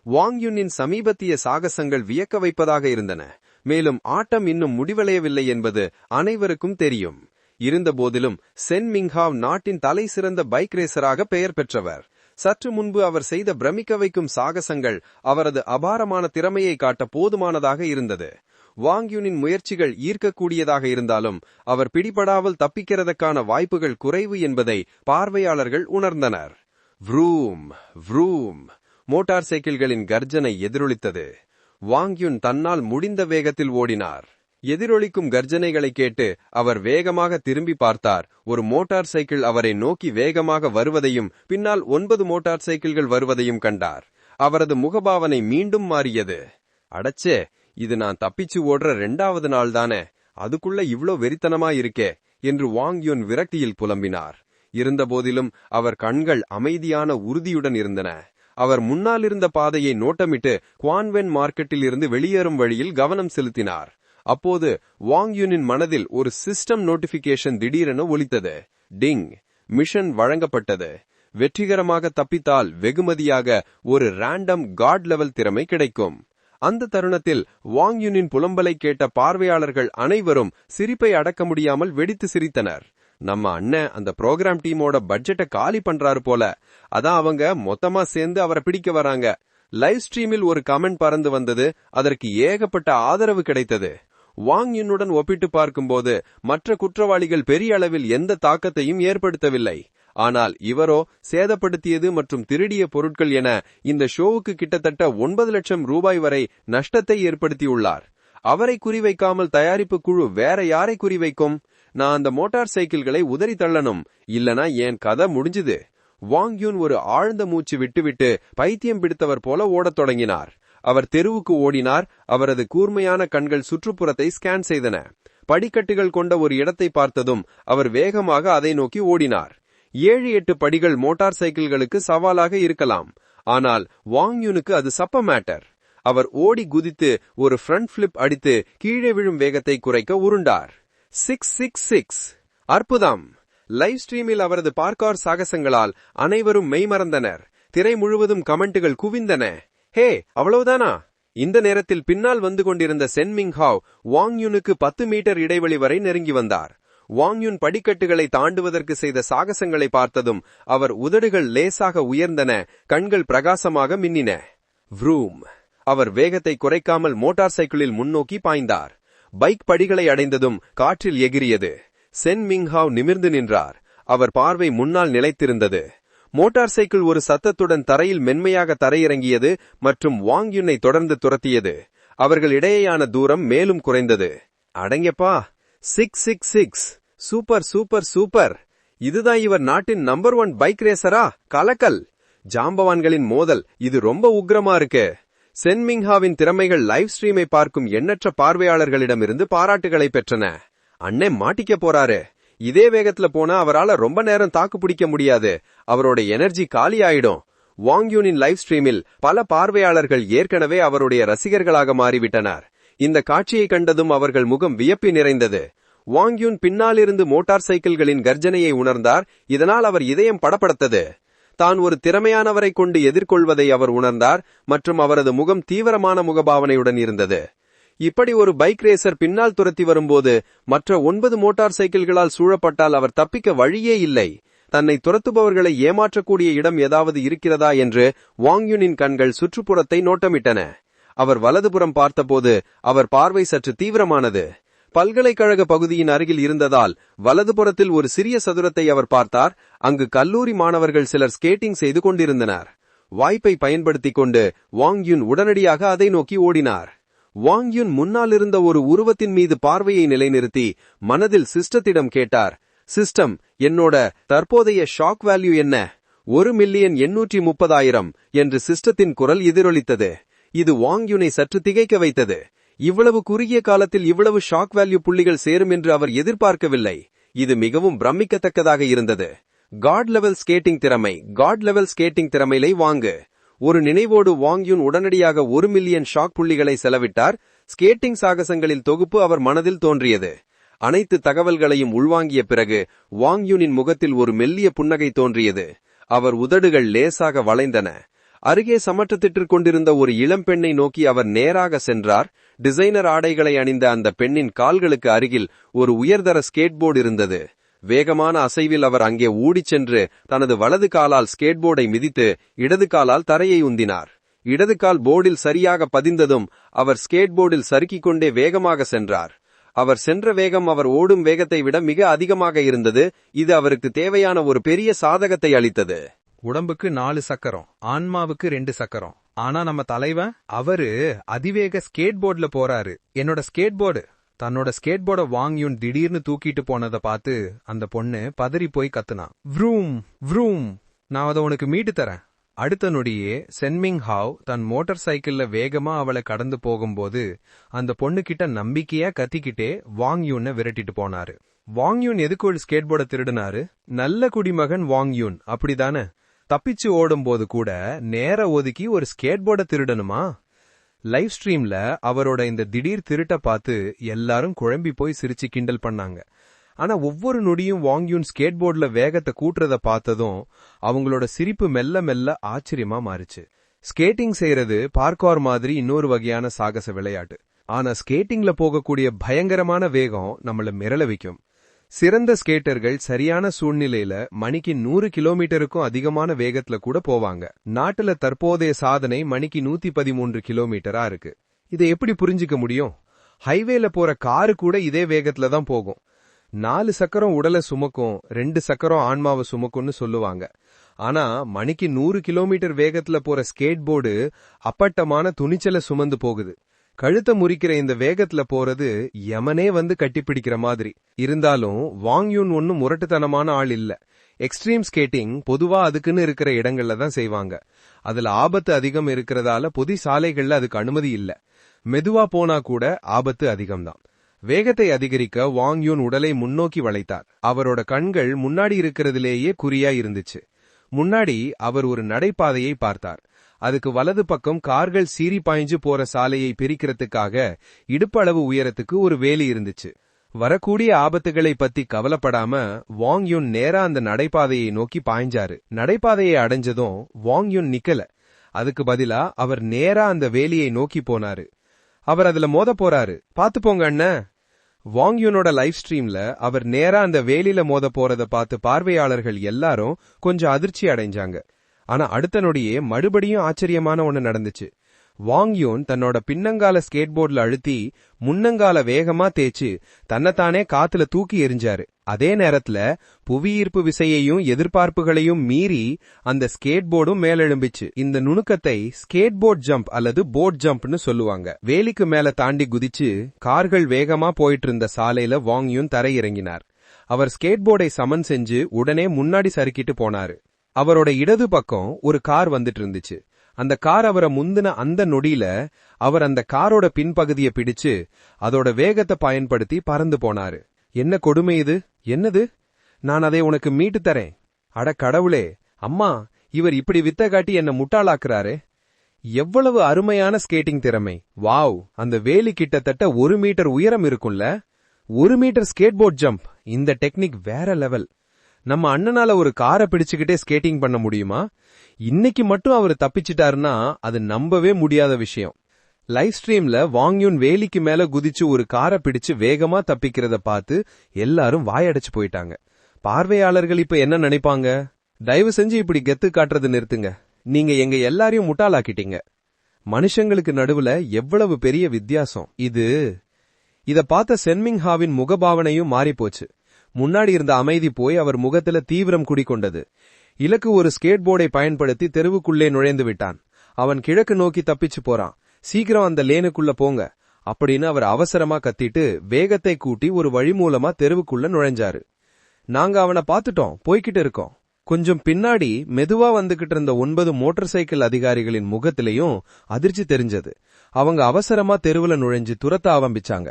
வாங்யூனின் சமீபத்திய சாகசங்கள் வியக்க வைப்பதாக இருந்தன. மேலும் ஆட்டம் இன்னும் முடிவடையவில்லை என்பது அனைவருக்கும் தெரியும். இருந்தபோதிலும் சென் மின்ஹாவ் நாட்டின் தலை சிறந்த பைக் ரேசராக பெயர் பெற்றவர். சற்று முன்பு அவர் செய்த பிரமிக்க வைக்கும் சாகசங்கள் அவரது அபாரமான திறமையை காட்ட போதுமானதாக இருந்தது. வாங்யூனின் முயற்சிகள் ஈர்க்கக்கூடியதாக இருந்தாலும் அவர் பிடிபடாமல் தப்பிக்கிறதுக்கான வாய்ப்புகள் குறைவு என்பதை பார்வையாளர்கள் உணர்ந்தனர். Vroom vroom. மோட்டார் சைக்கிள்களின் கர்ஜனை எதிரொலித்தது. வாங்யூன் தன்னால் முடிந்த வேகத்தில் ஓடினார். எதிரொலிக்கும் கர்ஜனைகளை கேட்டு அவர் வேகமாக திரும்பி பார்த்தார். ஒரு மோட்டார் சைக்கிள் அவரை நோக்கி வேகமாக வருவதையும் பின்னால் 9 மோட்டார் சைக்கிள்கள் வருவதையும் கண்டார். அவரது முகபாவனை மீண்டும் மாறியது. அடச்சே, இது நான் தப்பிச்சு ஓடுற 2வது நாள் தானே, அதுக்குள்ள இவ்ளோ வெறித்தனமா இருக்கே என்று வாங்யூன் விரக்தியில் புலம்பினார். இருந்தபோதிலும் அவர் கண்கள் அமைதியான உறுதியுடன் இருந்தன. அவர் முன்னால் இருந்த பாதையை நோட்டமிட்டு குவான்வென் மார்க்கெட்டில் இருந்து வெளியேறும் வழியில் கவனம் செலுத்தினார். அப்போது வாங்யூனின் மனதில் ஒரு சிஸ்டம் நோட்டிபிகேஷன் திடீரென ஒலித்தது. டிங், மிஷன் வழங்கப்பட்டது. வெற்றிகரமாக தப்பித்தால் வெகுமதியாக ஒரு ரேண்டம் காட் லெவல் திறமை கிடைக்கும். அந்த தருணத்தில் வாங்யூனின் புலம்பலை கேட்ட பார்வையாளர்கள் அனைவரும் சிரிப்பை அடக்க முடியாமல் வெடித்து சிரித்தனர். நம்ம அண்ணன் அந்த ப்ரோக்ராம் டீமோட பட்ஜெட்டை காலி பண்றாரு போல, அதான் அவங்க மொத்தமா சேர்ந்து அவரை பிடிக்க வராங்க. லைவ் ஸ்ட்ரீமில் ஒரு கமெண்ட் பறந்து வந்தது. அதற்கு ஏகப்பட்ட ஆதரவு கிடைத்தது. வாங்யூனுடன் ஒப்பிட்டு பார்க்கும்போது மற்ற குற்றவாளிகள் பெரிய அளவில் எந்த தாக்கத்தையும் ஏற்படுத்தவில்லை. ஆனால் இவரோ சேதப்படுத்தியது மற்றும் திருடிய பொருட்கள் என இந்த ஷோவுக்கு கிட்டத்தட்ட 9 லட்சம் ரூபாய் வரை நஷ்டத்தை ஏற்படுத்தியுள்ளார். அவரை குறிவைக்காமல் தயாரிப்பு குழு வேற யாரை குறிவைக்கும்? நான் அந்த மோட்டார் சைக்கிள்களை உதறி தள்ளணும், இல்லனா என் கதை முடிஞ்சுது. வாங்யூன் ஒரு ஆழ்ந்த மூச்சு விட்டுவிட்டு பைத்தியம் பிடித்தவர் போல ஓடத் தொடங்கினார். அவர் தெருவுக்கு ஓடினார். அவரது கூர்மையான கண்கள் சுற்றுப்புறத்தை ஸ்கேன் செய்தன. படிக்கட்டுகள் கொண்ட ஒரு இடத்தை பார்த்ததும் அவர் வேகமாக அதை நோக்கி ஓடினார். 7-8 படிகள் மோட்டார் சைக்கிள்களுக்கு சவாலாக இருக்கலாம். ஆனால் வாங்யூனுக்கு அது சப்ப மேட்டர். அவர் ஓடி குதித்து ஒரு ஃப்ரண்ட் ஃபிளிப் அடித்து கீழே விழும் வேகத்தை குறைக்க உருண்டார். 666. அற்புதம். லைவ் ஸ்ட்ரீமில் அவரது பார்க்கார் சாகசங்களால் அனைவரும் மெய்மறந்தனர். திரை முழுவதும் கமெண்ட்டுகள் குவிந்தன. ஹே, அவ்வளவுதானா? இந்த நேரத்தில் பின்னால் வந்து கொண்டிருந்த சென் மின்ஹாவ் வாங்யூனுக்கு 10 மீட்டர் இடைவெளி வரை நெருங்கி வந்தார். வாங்யூன் படிக்கட்டுகளை தாண்டுவதற்கு செய்த சாகசங்களை பார்த்ததும் அவர் உதடுகள் லேசாக உயர்ந்தன, கண்கள் பிரகாசமாக மின்னின. வ்ரூம். அவர் வேகத்தை குறைக்காமல் மோட்டார் சைக்கிளில் முன்னோக்கி பாய்ந்தார். பைக் படிகளை அடைந்ததும் காற்றில் எகிரியது. சென் மிங்ஹாவ் நிமிர்ந்து நின்றார். அவர் பார்வை முன்னால் நிலைத்திருந்தது. மோட்டார் சைக்கிள் ஒரு சத்தத்துடன் தரையில் மென்மையாக தரையிறங்கியது மற்றும் வாங் யுனை தொடர்ந்து துரத்தியது. அவர்கள் இடையேயான தூரம் மேலும் குறைந்தது. அடங்கப்பா, 666, சூப்பர் சூப்பர் சூப்பர். இதுதான் இவர் நாட்டின் நம்பர் 1 பைக் ரேசரா? கலக்கல். ஜாம்பவான்களின் மோதல், இது ரொம்ப உக்ரமா இருக்கு. சென் மிங்ஹாவின் திறமைகள் லைவ் ஸ்ட்ரீமை பார்க்கும் எண்ணற்ற பார்வையாளர்களிடமிருந்து பாராட்டுகளை பெற்றன. அண்ணே மாட்டிக்க போறாரு. இதே வேகத்துல போனா அவரால ரொம்ப நேரம் தாக்கு பிடிக்க முடியாது. அவரோட எனர்ஜி காலி ஆயிடும். வாங் யூனின் லைவ் ஸ்ட்ரீமில் பல பார்வையாளர்கள் ஏற்கனவே அவருடைய ரசிகர்களாக மாறிவிட்டனர். இந்த காட்சியை கண்டதும் அவர்கள் முகம் வியப்பி நிறைந்தது. வாங் யூன் பின்னாலிருந்து மோட்டார் சைக்கிள்களின் கர்ஜனையை உணர்ந்தார். இதனால் அவர் இதயம் படபடத்தது. தான் ஒரு திறமையானவரை கொண்டு எதிர்கொள்வதை அவர் உணர்ந்தார் மற்றும் அவரது முகம் தீவிரமான முகபாவனையுடன் இருந்தது. இப்படி ஒரு பைக் ரேசர் பின்னால் துரத்தி வரும்போது மற்ற 9 மோட்டார் சைக்கிள்களால் சூழப்பட்டால் அவர் தப்பிக்க வழியே இல்லை. தன்னை துரத்துபவர்களை ஏமாற்றக்கூடிய இடம் ஏதாவது இருக்கிறதா என்று வாங் யுனின் கண்கள் சுற்றுப்புறத்தை நோட்டமிட்டன. அவர் வலதுபுறம் பார்த்தபோது அவர் பார்வை சற்று தீவிரமானது. பல்கலைக்கழக பகுதியின் அருகில் இருந்ததால் வலதுபுறத்தில் ஒரு சிறிய சதுரத்தை அவர் பார்த்தார். அங்கு கல்லூரி மாணவர்கள் சிலர் ஸ்கேட்டிங் செய்து கொண்டிருந்தனர். வாய்ப்பை பயன்படுத்திக் கொண்டு வாங் யுன் உடனடியாக அதை நோக்கி ஓடினார். வாங் யுன் முன்னால் இருந்த ஒரு உருவத்தின் மீது பார்வையை நிலைநிறுத்தி மனதில் சிஸ்டத்திடம் கேட்டார். சிஸ்டம், என்னோட தற்போதைய ஷாக் வேல்யூ என்ன? 1,830,000 என்று சிஸ்டத்தின் குரல் எதிரொலித்தது. இது வாங் யுனை சற்று திகைக்க வைத்தது. இவ்வளவு குறுகிய காலத்தில் இவ்வளவு ஷாக் வேல்யூ புள்ளிகள் சேரும் என்று அவர் எதிர்பார்க்கவில்லை. இது மிகவும் பிரமிக்கத்தக்கதாக இருந்தது. காட் லெவல் ஸ்கேட்டிங் திறமையை வாங்கு. ஒரு நினைவோடு வாங் யுன் உடனடியாக 1 மில்லியன் ஷாக் புள்ளிகளை செலவிட்டார். ஸ்கேட்டிங் சாகசங்களின் தொகுப்பு அவர் மனதில் தோன்றியது. அனைத்து தகவல்களையும் உள்வாங்கிய பிறகு வாங் யுனின் முகத்தில் ஒரு மெல்லிய புன்னகை தோன்றியது. அவர் உதடுகள் லேசாக வளைந்தன. அருகே சமற்றத்திட்டுக் கொண்டிருந்த ஒரு இளம்பெண்ணை நோக்கி அவர் நேராக சென்றார். டிசைனர் ஆடைகளை அணிந்த அந்த பெண்ணின் கால்களுக்கு அருகில் ஒரு உயர்தர ஸ்கேட்போர்டு இருந்தது. வேகமான அசைவில் அவர் அங்கே ஊடிச் சென்று தனது வலது காலால் ஸ்கேட்போர்டை மிதித்து இடது காலால் தரையை உந்தினார். இடது கால் போர்டில் சரியாக பதிந்ததும் அவர் ஸ்கேட்போர்டில் சறுக்கிக் கொண்டே வேகமாக சென்றார். அவர் சென்ற வேகம் அவர் ஓடும் வேகத்தை விட மிக அதிகமாக இருந்தது. இது அவருக்கு தேவையான ஒரு பெரிய சாதகத்தை அளித்தது. உடம்புக்கு 4 சக்கரம், ஆன்மாவுக்கு 2 சக்கரம். ஆனா நம்ம தலைவன், அவரு அதிவேக ஸ்கேட்போர்ட்ல போறாரு. என்னோட ஸ்கேட்போர்டு. தன்னோட ஸ்கேட்போர்ட வாங் யுன் திடீர்னு தூக்கிட்டு போனதை பார்த்து அந்த பொண்ணு பதறி போய் கத்துனா, வ்ரூம் வ்ரூம், நான் அதை உனக்கு மீட்டு தரேன். அடுத்த நொடியே சென் மிங்ஹாவ் தன் மோட்டார் சைக்கிள்ல வேகமா அவளை கடந்து போகும்போது அந்த பொண்ணு கிட்ட நம்பிக்கையா கத்திக்கிட்டே வாங் யூனை விரட்டிட்டு போனாரு. வாங் யூன் எதுக்கு ஒரு ஸ்கேட்போர்டை திருடினாரு? நல்ல குடிமகன் வாங் யூன், அப்படிதானே? தப்பிச்சு ஓடும்போது கூட நேர ஒதுக்கி ஒரு ஸ்கேட்போர்டை திருடணுமா? லைவ் ஸ்ட்ரீம்ல அவரோட இந்த திடீர் திருட்ட பார்த்து எல்லாரும் குழம்பி போய் சிரிச்சு கிண்டல் பண்ணாங்க. ஆனா ஒவ்வொரு நொடியும் வாங் யூன் ஸ்கேட்போர்ட்ல வேகத்தை கூட்டுறத பார்த்ததும் அவங்களோட சிரிப்பு மெல்ல மெல்ல ஆச்சரியமா மாறிச்சு. ஸ்கேட்டிங் செய்யறது பார்க்கோர் மாதிரி இன்னொரு வகையான சாகச விளையாட்டு. ஆனா ஸ்கேட்டிங்ல போகக்கூடிய பயங்கரமான வேகம் நம்மள மிரள வைக்கும். சிறந்த ஸ்கேட்டர்கள் சரியான சூழ்நிலையில மணிக்கு 100 கிலோமீட்டருக்கும் அதிகமான வேகத்துல கூட போவாங்க. நாட்டுல தற்போதைய சாதனை மணிக்கு 113 கிலோமீட்டரா இருக்கு. இதை எப்படி புரிஞ்சுக்க முடியும்? ஹைவேல போற காரு கூட இதே வேகத்துல தான் போகும். 4 சக்கரம் உடலை சுமக்கும், 2 சக்கரம் ஆன்மாவை சுமக்கும்னு சொல்லுவாங்க. ஆனா மணிக்கு 100 கிலோமீட்டர் வேகத்துல போற ஸ்கேட் போர்டு அப்பட்டமான துணிச்சலை சுமந்து போகுது. கழுத்தை முறிக்கிற இந்த வேகத்துல போறது யமனே வந்து கட்டிப்பிடிக்கிற மாதிரி. இருந்தாலும் வாங் யூன் ஒன்னும் முரட்டுத்தனமான ஆள் இல்ல. எக்ஸ்ட்ரீம் ஸ்கேட்டிங் பொதுவா அதுக்குன்னு இருக்கிற இடங்கள்ல தான் செய்வாங்க. அதுல ஆபத்து அதிகம் இருக்கிறதால பொது சாலைகள்ல அதுக்கு அனுமதி இல்ல. மெதுவா போனா கூட ஆபத்து அதிகம்தான். வேகத்தை அதிகரிக்க வாங் யூன் உடலை முன்னோக்கி வளைத்தார். அவரோட கண்கள் முன்னாடி இருக்கிறதுலேயே குறியா இருந்துச்சு. முன்னாடி அவர் ஒரு நடைபாதையை பார்த்தார். அதுக்கு வலது பக்கம் கார்கள் சீறி பாய்ஞ்சு போற சாலையை பிரிக்கிறதுக்காக இடுப்பளவு உயரத்துக்கு ஒரு வேலி இருந்துச்சு. வரக்கூடிய ஆபத்துகளை பத்தி கவலைப்படாம வாங் யூன் நேரா அந்த நடைபாதையை நோக்கி பாய்ஞ்சாரு. நடைபாதையை அடைஞ்சதும் வாங் யூன் நிக்கல. அதுக்கு பதிலா அவர் நேரா அந்த வேலியை நோக்கி போனாரு. அவர் அதுல மோத போறாரு, பாத்து போங்க அண்ணா. வாங் யூனோட லைவ் ஸ்ட்ரீம்ல அவர் நேரா அந்த வேலியில மோத போறத பார்த்து பார்வையாளர்கள் எல்லாரும் கொஞ்சம் அதிர்ச்சி அடைஞ்சாங்க. ஆனா அடுத்த நொடியே மறுபடியும் ஆச்சரியமான ஒண்ணு நடந்துச்சு. வாங் யூன் தன்னோட பின்னங்கால ஸ்கேட்போர்ட்ல அழுத்தி முன்னங்கால வேகமா தேய்ச்சு தன்னைத்தானே காத்துல தூக்கி எறிஞ்சாரு. அதே நேரத்துல புவியீர்ப்பு விசையையும் எதிர்பார்ப்புகளையும் மீறி அந்த ஸ்கேட்போர்டும் மேலெழும்பிச்சு. இந்த நுணுக்கத்தை ஸ்கேட்போர்ட் ஜம்ப் அல்லது போட் ஜம்ப்னு சொல்லுவாங்க. வேலிக்கு மேல தாண்டி குதிச்சு கார்கள் வேகமா போயிட்டு இருந்த சாலையில வாங் யூன் தரையிறங்கினார். அவர் ஸ்கேட்போர்டை சமன் செஞ்சு உடனே முன்னாடி சறுக்கிட்டு போனாரு. அவரோட இடது பக்கம் ஒரு கார் வந்துட்டு இருந்துச்சு. அந்த கார் அவரை முந்தின அந்த நொடியில அவர் அந்த காரோட பின்பகுதியை பிடிச்சு அதோட வேகத்தை பயன்படுத்தி பறந்து போனாரு. என்ன கொடுமை இது! என்னது? நான் அதை உனக்கு மீட்டு தரேன். அட கடவுளே! அம்மா, இவர் இப்படி வித்த காட்டி என்ன முட்டாளாக்குறாரே! எவ்வளவு அருமையான ஸ்கேட்டிங் திறமை! வாவ்! அந்த வேலி கிட்டத்தட்ட 1 மீட்டர் உயரம் இருக்கும்ல. 1 மீட்டர் ஸ்கேட்போர்ட் ஜம்ப்! இந்த டெக்னிக் வேற லெவல். நம்ம அண்ணனால ஒரு காரை பிடிச்சுக்கிட்டே ஸ்கேட்டிங் பண்ண முடியுமா? இன்னைக்கு மட்டும் அவர் தப்பிச்சிட்டாருன்னா அது நம்பவே முடியாத விஷயம். லைவ் ஸ்ட்ரீம்ல வாங் யூன் வேலிக்கு மேல குதிச்சு ஒரு காரை பிடிச்சு வேகமா தப்பிக்கிறத பார்த்து எல்லாரும் வாயடைச்சு போயிட்டாங்க. பார்வையாளர்கள் இப்ப என்ன நினைப்பாங்க? தயவு செஞ்சு இப்படி கெத்து காட்டுறது நிறுத்துங்க. நீங்க எங்க எல்லாரையும் முட்டாளாக்கிட்டீங்க. மனுஷங்களுக்கு நடுவுல எவ்வளவு பெரிய வித்தியாசம் இது! இத பார்த்த சென்மிங்ஹாவின் முகபாவனையும் மாறிப்போச்சு. முன்னாடி இருந்த அமைதி போய் அவர் முகத்துல தீவிரம் குடிக்கொண்டது. இலக்கு ஒரு ஸ்கேட்போர்டை பயன்படுத்தி தெருவுக்குள்ளே நுழைந்து விட்டான். அவன் கிழக்கு நோக்கி தப்பிச்சு போறான். சீக்கிரம் அந்த லேனுக்குள்ள போங்க அப்படின்னு அவர் அவசரமா கத்திட்டு வேகத்தை கூட்டி ஒரு வழி மூலமா தெருவுக்குள்ள நுழைஞ்சாரு. நாங்க அவனை பார்த்துட்டோம், போய்கிட்டு இருக்கோம். கொஞ்சம் பின்னாடி மெதுவா வந்துகிட்டு இருந்த 9 மோட்டார் சைக்கிள் அதிகாரிகளின் முகத்திலையும் அதிர்ச்சி தெரிஞ்சது. அவங்க அவசரமா தெருவுல நுழைஞ்சு துரத்த ஆரம்பிச்சாங்க.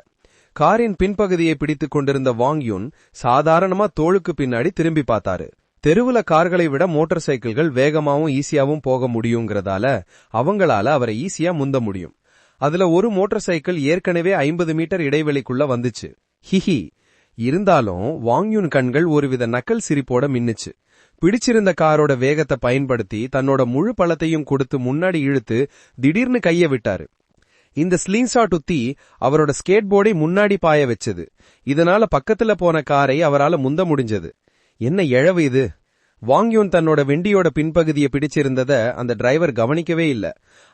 காரின் பின்பகுதியை பிடித்துக் கொண்டிருந்த வாங் யூன் சாதாரணமா தோளுக்கு பின்னாடி திரும்பி பார்த்தாரு. தெருவுல கார்களை விட மோட்டார் சைக்கிள்கள் வேகமாவும் ஈஸியாவும் போக முடியுங்கிறதால அவங்களால அவரை ஈஸியா முந்த முடியும். அதுல ஒரு மோட்டார் சைக்கிள் ஏற்கனவே 50 மீட்டர் இடைவெளிக்குள்ள வந்துச்சு. ஹிஹி! இருந்தாலும் வாங் யூன் கண்கள் ஒருவித நக்கல் சிரிப்போட மின்னுச்சு. பிடிச்சிருந்த காரோட வேகத்தை பயன்படுத்தி தன்னோட முழு பலத்தையும் கொடுத்து முன்னாடி இழுத்து திடீர்னு கைய விட்டாரு. இந்த ஸ்லிங்ஷாட் உத்தி அவரோட ஸ்கேட்போர்டை முன்னாடி பாய வச்சது. இதனால பக்கத்துல போன காரை அவரால முந்த முடிஞ்சது. என்ன இழவு இது! வாங் யூன் தன்னோட வெண்டியோட பின்பகுதியை பிடிச்சிருந்தத அந்த டிரைவர் கவனிக்கவே இல்ல.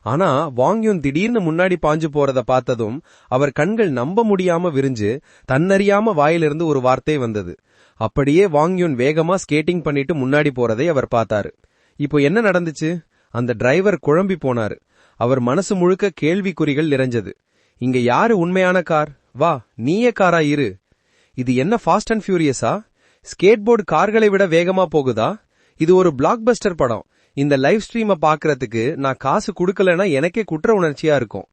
ஆனா வாங் யூன் திடீர்னு முன்னாடி பாஞ்சு போறத பார்த்ததும் அவர் கண்கள் நம்ப முடியாம விரிஞ்சு தன்னறியாம வாயிலிருந்து ஒரு வார்த்தை வந்தது. அப்படியே வாங் யூன் வேகமா ஸ்கேட்டிங் பண்ணிட்டு முன்னாடி போறதை அவர் பார்த்தாரு. இப்போ என்ன நடந்துச்சு? அந்த டிரைவர் குழம்பி போனாரு. அவர் மனசு முழுக்க கேள்விக்குறிகள் நிறைஞ்சது. இங்க யாரு உண்மையான கார்? வா, நீயே காரா இரு. இது என்ன ஃபாஸ்ட் அண்ட் ஃபியூரியஸா? ஸ்கேட்போர்டு கார்களை விட வேகமா போகுதா? இது ஒரு பிளாக்பஸ்டர் படம். இந்த லைவ் ஸ்ட்ரீமை பாக்குறதுக்கு நான் காசு கொடுக்கலன்னா எனக்கே குற்ற உணர்ச்சியா இருக்கும்.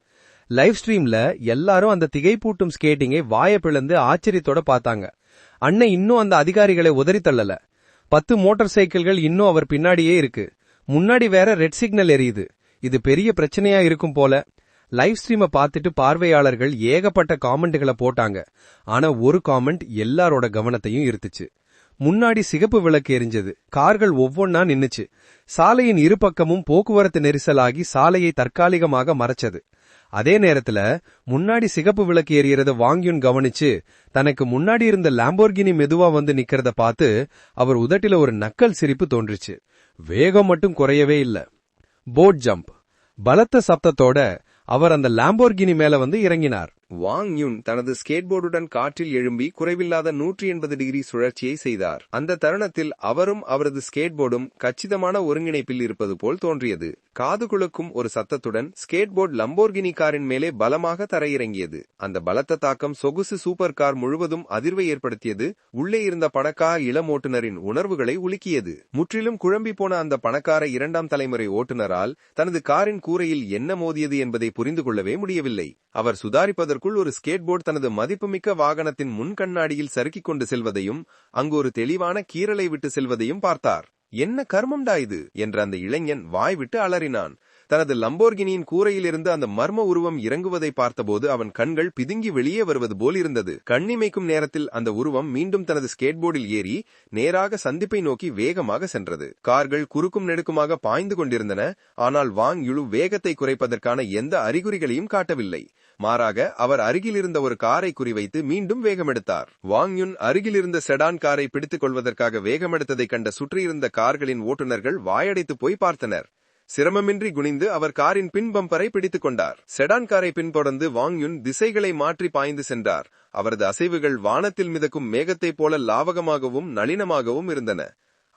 லைவ் ஸ்ட்ரீம்ல எல்லாரும் அந்த திகைப்பூட்டும் ஸ்கேட்டிங்கை வாய பிளந்து ஆச்சரியத்தோட பார்த்தாங்க. அண்ணன் இன்னும் அந்த அதிகாரிகளை உதறி தள்ளல. 10 மோட்டார் சைக்கிள்கள் இன்னும் அவர் பின்னாடியே இருக்கு. முன்னாடி வேற ரெட் சிக்னல் எரியுது. இது பெரிய பிரச்சனையா இருக்கும் போல. லைவ் ஸ்ட்ரீமை பார்த்துட்டு பார்வையாளர்கள் ஏகப்பட்ட காமெண்ட்களை போட்டாங்க. ஆனா ஒரு காமெண்ட் எல்லாரோட கவனத்தையும் ஈர்த்துச்சு. முன்னாடி சிகப்பு விளக்கு எரிஞ்சது. கார்கள் ஒவ்வொன்னா நின்னுச்சு. சாலையின் இரு பக்கமும் போக்குவரத்து நெரிசலாகி சாலையை தற்காலிகமாக மறைச்சது. அதே நேரத்துல முன்னாடி சிகப்பு விளக்கு எரியறத வாங் யூன் கவனிச்சு தனக்கு முன்னாடி இருந்த லாம்போர்கினி மெதுவா வந்து நிக்கிறத பார்த்து அவர் உதட்டில ஒரு நக்கல் சிரிப்பு தோன்றுச்சு. வேகம் மட்டும் குறையவே இல்ல. Boat jump! பலத்த சப்தத்தோட அவர் அந்த லாம்போர்கினி மேல வந்து இறங்கினார். வாங் யூன் தனது ஸ்கேட்போர்டுடன் காற்றில் எழும்பி குறைவில்லாத 180 டிகிரி சுழற்சியை செய்தார். அந்த தருணத்தில் அவரும் அவரது ஸ்கேட்போர்டும் கச்சிதமான ஒருங்கிணைப்பில் இருப்பது போல் தோன்றியது. காது குலுக்கும் ஒரு சத்தத்துடன் ஸ்கேட்போர்டு லம்போர்கினி காரின் மேலே பலமாக தரையிறங்கியது. அந்த பலத்த தாக்கம் சொகுசு சூப்பர் கார் முழுவதும் அதிர்வை ஏற்படுத்தியது. உள்ளே இருந்த பணக்கார இளம் ஓட்டுநரின் உணர்வுகளை உலுக்கியது. முற்றிலும் குழம்பி போன அந்த பணக்கார 2ஆம் தலைமுறை ஓட்டுநரால் தனது காரின் கூரையில் என்ன மோதியது என்பதை புரிந்து கொள்ளவே முடியவில்லை. அவர் சுதாரிப்பதற்குள் ஒரு ஸ்கேட்போர்டு தனது மதிப்புமிக்க வாகனத்தின் முன் கண்ணாடியில் சறுக்கிக் கொண்டு செல்வதையும் அங்கு ஒரு தெளிவான கீறலை விட்டு செல்வதையும் பார்த்தார். என்ன கர்மம்டா இது என்ற அந்த இளைஞன் வாய்விட்டு அலறினான். தனது லம்போர்கினியின் கூரையிலிருந்து அந்த மர்ம உருவம் இறங்குவதை பார்த்தபோது அவன் கண்கள் பிதுங்கி வெளியே வருவது போல் இருந்தது. கண்ணிமைக்கும் நேரத்தில் அந்த உருவம் மீண்டும் தனது ஸ்கேட்போர்டில் ஏறி நேராக சந்திப்பை நோக்கி வேகமாக சென்றது. கார்கள் குறுக்கும் நெடுக்குமாக பாய்ந்து கொண்டிருந்தன. ஆனால் வாங் யூ வேகத்தை குறைப்பதற்கான எந்த அறிகுறிகளையும் காட்டவில்லை. மாறாக அவர் அருகில் இருந்த ஒரு காரை குறிவைத்து மீண்டும் வேகமெடுத்தார். வாங் யூன் அருகில் இருந்த செடான் காரை பிடித்துக் கொள்வதற்காக வேகமெடுத்ததை கண்ட சுற்றியிருந்த கார்களின் ஓட்டுநர்கள் வாயடைத்து போய் பார்த்தனர். சிரமமின்றி குனிந்து அவர் காரின் பின் பம்பரை பிடித்துக் கொண்டார். செடான் காரை பின்தொடர்ந்து வாங் யுன் திசைகளை மாற்றி பாய்ந்து சென்றார். அவரது அசைவுகள் வானத்தில் மிதக்கும் மேகத்தைப் போல லாவகமாகவும் நளினமாகவும் இருந்தன.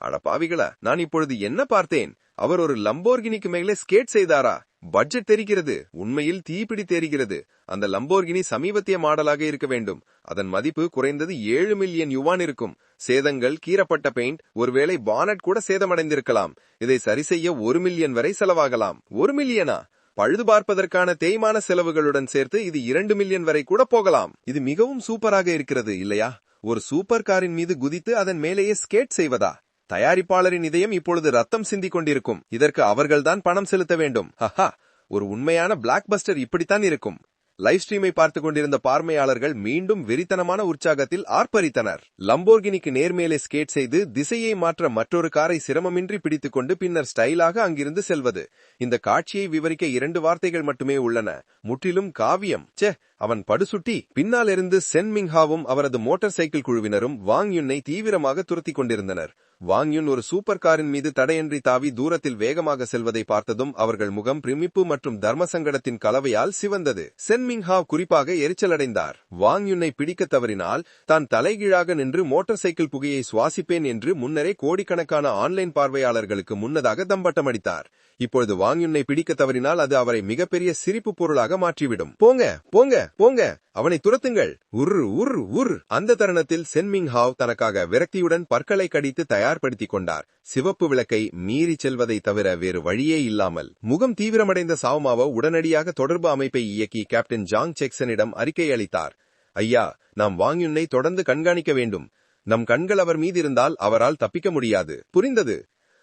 அடப்பாவிகளா, நான் இப்பொழுது என்ன பார்த்தேன்? அவர் ஒரு லம்போர்கினிக்கு மேலே ஸ்கேட் செய்தாரா? பட்ஜெட் தெரிகிறது, உண்மையில் தீப்பிடி தெரிகிறது. அந்த லம்போர்கினி சமீபத்திய மாடலாக இருக்க வேண்டும். அதன் மதிப்பு குறைந்தது 7 மில்லியன் யுவான் இருக்கும். சேதங்கள், கீறப்பட்ட பெயிண்ட், ஒருவேளை பானட் கூட சேதமடைந்திருக்கலாம். இதை சரி செய்ய 1 மில்லியன் வரை செலவாகலாம். 1 மில்லியனா? பழுது பார்ப்பதற்கான தேய்மான செலவுகளுடன் சேர்த்து இது 2 மில்லியன் வரை கூட போகலாம். இது மிகவும் சூப்பராக இருக்கிறது இல்லையா? ஒரு சூப்பர் காரின் மீது குதித்து அதன் மேலேயே ஸ்கேட் செய்வதா? தயாரிப்பாளரின் இதயம் இப்பொழுது ரத்தம் சிந்திக் கொண்டிருக்கும். இதற்கு அவர்கள்தான் பணம் செலுத்த வேண்டும். ஹஹா, ஒரு உண்மையான பிளாக் பஸ்டர் இப்படித்தான் இருக்கும். லைவ் ஸ்ட்ரீமை பார்த்துக் கொண்டிருந்த பார்வையாளர்கள் மீண்டும் வெறித்தனமான உற்சாகத்தில் ஆர்ப்பரித்தனர். லம்போர்கினிக்கு நேர்மேலே ஸ்கேட் செய்து திசையை மாற்ற மற்றொரு காரை சிரமமின்றி பிடித்துக் கொண்டு பின்னர் ஸ்டைலாக அங்கிருந்து செல்வது. இந்த காட்சியை விவரிக்க 2 வார்த்தைகள் மட்டுமே உள்ளன. முற்றிலும் காவியம். சே, அவன் படுசுட்டி. பின்னால் இருந்து சென் மிங்ஹாவும் அவரது மோட்டார் சைக்கிள் குழுவினரும் வாங் யுன்னை தீவிரமாக துரத்திக் கொண்டிருந்தனர். வாங் யுன் ஒரு சூப்பர் காரின் மீது தடையின்றி தாவி தூரத்தில் வேகமாக செல்வதை பார்த்ததும் அவர்கள் முகம் பிரமிப்பு மற்றும் தர்மசங்கடத்தின் கலவையால் சிவந்தது. சென் மிங்ஹாவ் குறிப்பாக எரிச்சலடைந்தார். வாங் யுன்னை பிடிக்க தவறினால் தான் தலைகீழாக நின்று மோட்டார் சைக்கிள் புகையை சுவாசிப்பேன் என்று முன்னரே கோடிக்கணக்கான ஆன்லைன் பார்வையாளர்களுக்கு முன்னதாக தம்பட்டமடித்தார். இப்பொழுது வாங் யுன்னை பிடிக்க தவறினால் அது அவரை மிகப்பெரிய சிரிப்பு பொருளாக மாற்றிவிடும். போங்க போங்க போங்க, அவனை துரத்துங்கள், உர்ரு உர்ரு உர். அந்த தருணத்தில் சென் மிங்ஹாவ் தனக்காக விரக்தியுடன் பற்களை கடித்து தயார்படுத்திக் கொண்டார். சிவப்பு விளக்கை மீறி செல்வதை தவிர வேறு வழியே இல்லாமல். முகம் தீவிரமடைந்த சாவ்மாவோ உடனடியாக தொடர்பு அமைப்பை இயக்கி கேப்டன் ஜாங் செக்சனிடம் அறிக்கை அளித்தார். ஐயா, நாம் வாங் யுன்னை தொடர்ந்து கண்காணிக்க வேண்டும். நம் கண்கள் அவர் மீது இருந்தால் அவரால் தப்பிக்க முடியாது. புரிந்தது?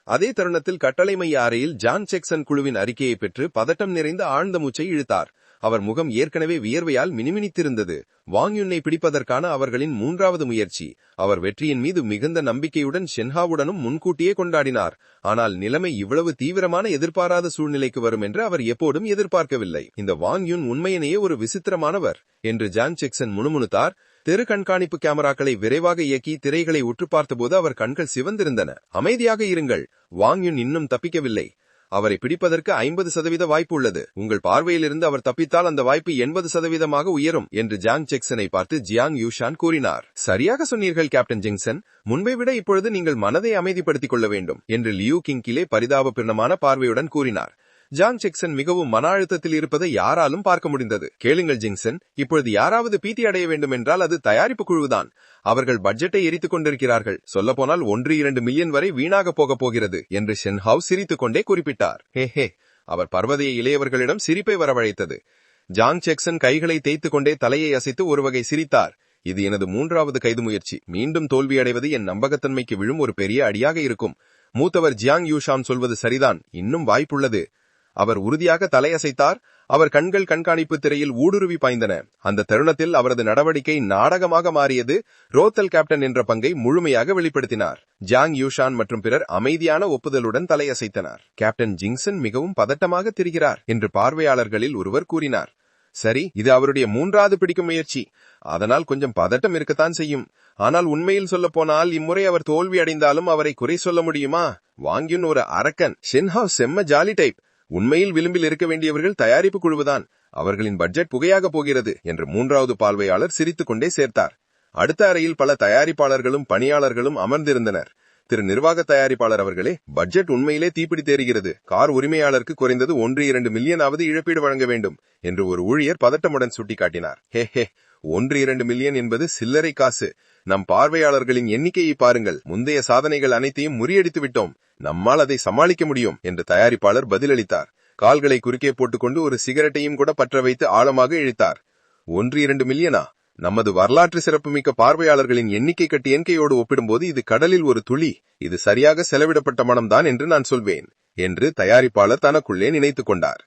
அதே தருணத்தில் கட்டளை மைய அறையில் ஜான் செக்சன் குழுவின் அறிக்கையை பெற்று பதட்டம் நிறைந்த ஆழ்ந்த மூச்சை இழுத்தார். அவர் முகம் ஏற்கனவே வியர்வையால் மினிமினித்திருந்தது. வாங் யுன்னை பிடிப்பதற்கான அவர்களின் 3வது முயற்சி. அவர் வெற்றியின் மீது மிகுந்த நம்பிக்கையுடன் ஷென்ஹாவுடனும் முன்கூட்டியே கொண்டாடினார். ஆனால் நிலைமை இவ்வளவு தீவிரமான எதிர்பாராத சூழ்நிலைக்கு வரும் என்று அவர் எப்போதும் எதிர்பார்க்கவில்லை. இந்த வாங் யுன் உண்மையிலேயே ஒரு விசித்திரமானவர் என்று ஜான் செக்சன் முணுமுணுத்தார். தெரு கண்காணிப்பு கேமராக்களை விரைவாக இயக்கி திரைகளை உற்று பார்த்தபோது அவர் கண்கள் சிவந்திருந்தன. அமைதியாக இருங்கள், வாங் யுன் இன்னும் தப்பிக்கவில்லை. அவரை பிடிப்பதற்கு 50% வாய்ப்பு உள்ளது. உங்கள் பார்வையிலிருந்து அவர் தப்பித்தால் அந்த வாய்ப்பு 80% உயரும் என்று ஜாங் செக்சனை பார்த்து ஜியாங் யூஷான் கூறினார். சரியாக சொன்னீர்கள் கேப்டன் ஜெங்சன். முன்பை விட இப்பொழுது நீங்கள் மனதை அமைதிப்படுத்திக் கொள்ள வேண்டும் என்று லியூ கிங்கிலே பரிதாபபூர்ணமான பார்வையுடன் கூறினார். ஜாங் செக்சன் மிகவும் மன அழுத்தத்தில் இருப்பதை யாராலும் பார்க்க முடிந்தது. கேளுங்கள் ஜிங்சன், இப்பொழுது யாராவது பீதி அடைய வேண்டும் என்றால் அது தயாரிப்பு குழுவுதான். அவர்கள் பட்ஜெட்டை எரித்துக் கொண்டிருக்கிறார்கள். சொல்லப்போனால் 1-2 மில்லியன் வரை வீணாக போகப் போகிறது என்று ஷென்ஹாவ் சிரித்துக் கொண்டே குறிப்பிட்டார். ஹே, அவர் பர்வதைய இளையவர்களிடம் சிரிப்பை வரவழைத்தது. ஜாங் செக்சன் கைகளை தேய்த்துக் கொண்டே தலையை அசைத்து ஒரு வகை சிரித்தார். இது எனது 3வது கைது முயற்சி. மீண்டும் தோல்வியடைவது என் நம்பகத்தன்மைக்கு விழும் ஒரு பெரிய அடியாக இருக்கும். மூத்தவர் ஜியாங் யூஷான் சொல்வது சரிதான், இன்னும் வாய்ப்புள்ளது. அவர் உறுதியாக தலையசைத்தார். அவர் கண்கள் கண்காணிப்பு திரையில் ஊடுருவி பாய்ந்தன. அந்த தருணத்தில் அவரது நடவடிக்கை நாடகமாக மாறியது. ரோத்தல் கேப்டன் என்ற பங்கை முழுமையாக வெளிப்படுத்தினார். ஜாங் யூஷான் மற்றும் பிறர் அமைதியான ஒப்புதலுடன் தலையசைத்தனர். கேப்டன் ஜிங்சன் மிகவும் பதட்டமாக திரிகிறார் என்று பார்வையாளர்களில் ஒருவர் கூறினார். சரி, இது அவருடைய 3வது பிடிக்கும் முயற்சி. அதனால் கொஞ்சம் பதட்டம் இருக்கத்தான் செய்யும். ஆனால் உண்மையில் சொல்ல போனால் இம்முறை அவர் தோல்வி அடைந்தாலும் அவரை குறை சொல்ல முடியுமா? வாங் யுன் ஒரு அரக்கன். ஷென்ஹாவ் செம்ம ஜாலி டைப். உண்மையில் விளிம்பில் இருக்க வேண்டியவர்கள் தயாரிப்பு குழுவுதான். அவர்களின் பட்ஜெட் புகையாக போகிறது என்று 3வது பார்வையாளர் சிரித்துக் கொண்டே சேர்த்தார். அடுத்த அறையில் பல தயாரிப்பாளர்களும் பணியாளர்களும் அமர்ந்திருந்தனர். திரு நிர்வாக தயாரிப்பாளர் அவர்களே, பட்ஜெட் உண்மையிலே தீப்பிடி தேறுகிறது. கார் உரிமையாளருக்கு குறைந்தது 1-2 மில்லியனாவது இழப்பீடு வழங்க வேண்டும் என்று ஒரு ஊழியர் பதட்டமுடன் சுட்டிக்காட்டினார். ஹே, 1-2 மில்லியன் என்பது சில்லறை காசு. நம் பார்வையாளர்களின் எண்ணிக்கையை பாருங்கள். முந்தைய சாதனைகள் அனைத்தையும் முறியடித்து விட்டோம். நம்மால் அதை சமாளிக்க முடியும் என்று தயாரிப்பாளர் பதிலளித்தார். கால்களை குறுக்கே போட்டுக்கொண்டு ஒரு சிகரெட்டையும் கூட பற்ற வைத்து ஆழமாக இழுத்தார். 1-2 மில்லியனா? நமது வரலாற்று சிறப்புமிக்க பார்வையாளர்களின் எண்ணிக்கை கட்டி எண்ணிக்கையோடு ஒப்பிடும்போது இது கடலில் ஒரு துளி. இது சரியாக செலவிடப்பட்ட பணம்தான் என்று நான் சொல்வேன் என்று தயாரிப்பாளர் தனக்குள்ளே நினைத்துக் கொண்டார்.